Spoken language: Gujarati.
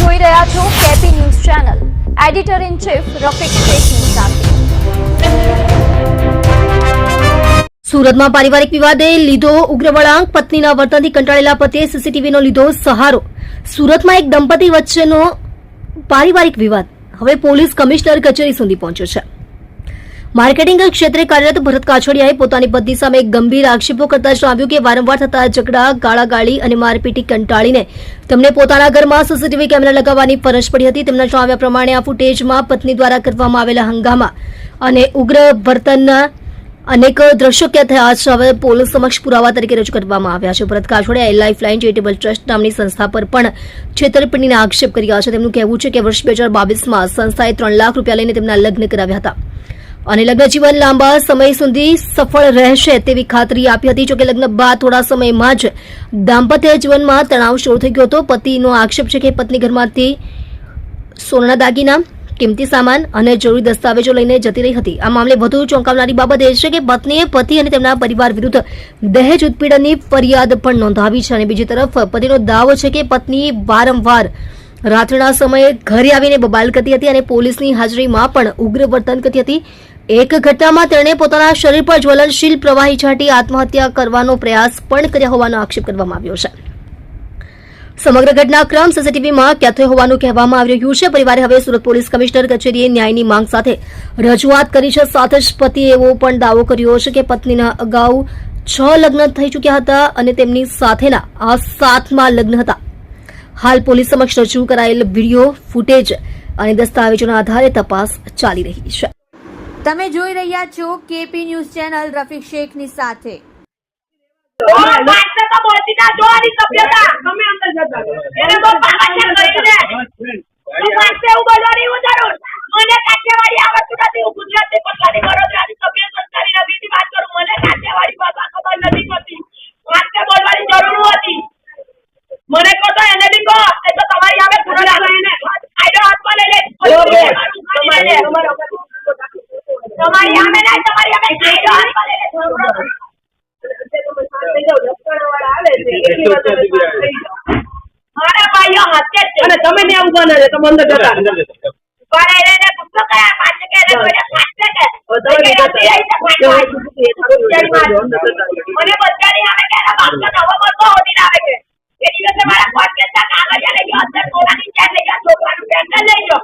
જોઈ રહ્યા છો KP news channel. Editor in chief Rafiq શેખની સાથે. સુરતમાં પારિવારિક વિવાદે લીધો ઉગ્ર વળાંક. પત્નીના વર્તનથી કંટાળેલા પતિએ સીસીટીવીનો લીધો સહારો. સુરતમાં એક દંપતી વચ્ચેનો પારિવારિક વિવાદ હવે પોલીસ કમિશનર કચેરી સુધી પહોંચ્યો છે. માર્કેટિંગ ક્ષેત્રે કાર્યરત ભરત કાછડિયાએ પોતાની પત્ની સામે ગંભીર આક્ષેપો કરતા જણાવ્યું કે વારંવાર થતા ઝઘડા, ગાળાગાળી અને મારપીટથી કંટાળીને તેમને પોતાના ઘરમાં સીસીટીવી કેમેરા લગાવવાની ફરજ પડી હતી. તેમના જણાવ્યા પ્રમાણે આ ફૂટેજમાં પત્ની દ્વારા કરવામાં આવેલા હંગામા અને ઉગ્ર વર્તનના અનેક દ્રશ્યો ક્યાં થયા છે હવે પોલીસ સમક્ષ પુરાવા તરીકે રજૂ કરવામાં આવ્યા છે. ભરત કાછડિયાએ લાઇફલાઇન ચેરિટેબલ ટ્રસ્ટ નામની સંસ્થા પર પણ છેતરપિંડીના આક્ષેપ કર્યા છે. તેમનું કહેવું છે કે વર્ષ 2022માં સંસ્થાએ 3 લાખ રૂપિયા લઈને તેમના લગ્ન કરાવ્યા હતા અને લગ્ન જીવન લાંબા સમય સુધી સફળ રહેશે તેવી ખાતરી આપી હતી. જોકે લગ્ન બાદ થોડા સમયમાં જ દાંપત્ય જીવનમાં તણાવ શરૂ થઈ ગયો હતો. પતિનો આક્ષેપ છે કે પત્ની ઘરમાંથી સોનાના દાગીના, કિંમતી સામાન અને જરૂરી દસ્તાવેજો લઈને જતી રહી હતી. આ મામલે વધુ ચોંકાવનારી બાબત એ છે કે પત્નીએ પતિ અને તેમના પરિવાર વિરુદ્ધ દહેજ ઉત્પીડનની ફરિયાદ પણ નોંધાવી છે. અને બીજી તરફ પતિનો દાવો છે કે પત્ની વારંવાર રાત્રિના સમયે ઘરે આવીને બબાલ કરતી હતી અને પોલીસની હાજરીમાં પણ ઉગ્ર વર્તન કરતી હતી. એક ઘટનામાં તેણે પોતાના શરીર પર જ્વલનશીલ પ્રવાહી છાંટી આત્મહત્યા કરવાનો પ્રયાસ પણ કર્યા હોવાનો આક્ષેપ કરવામાં આવ્યો છે. સમગ્ર ઘટનાક્રમ સીસીટીવીમાં કેદ થયો હોવાનું કહેવામાં આવી રહ્યું છે. પરિવારે હવે સુરત પોલીસ કમિશનર કચેરીએ ન્યાયની માંગ સાથે રજૂઆત કરી છે. સાથે જ પતિએ એવો પણ દાવો કર્યો છે કે પત્નીના અગાઉ 6 લગ્ન થઈ ચૂક્યા હતા અને તેમની સાથેના આ 7મા લગ્ન હતા. હાલ પોલીસ સમક્ષ રજૂ કરાયેલ વિડીયો ફૂટેજ અને દસ્તાવેજોના આધારે તપાસ ચાલી રહી છે. તમે જોઈ રહ્યા છો કેપી ન્યૂઝ ચેનલ રફીક શેખની સાથે. મને કહો તો એને બી કહો, એ તો તમારી આવે પૂરો લાગે એને આઈડો હાથમાં લઈ લે તમારી આમે ના તમારી આમે આઈડો હાથમાં લઈ લે મારા ભાઈઓ હાથે છે અને તમે ને ઉભા ન રહે તમે અંદર જતા પણ એને ગુસ્સો કર્યા પાછે કે એને કોઈ પાછે કે મને બચ્ચાની આવે કે એના બાપનો નવો મતો હોતી આવે કે એ દિવસે મારા કોટ કે કાગળિયા લઈ ગયો અંદર સોનાની ચેન લઈ ગયો છોકરાનું પેન્ડલ લઈ ગયો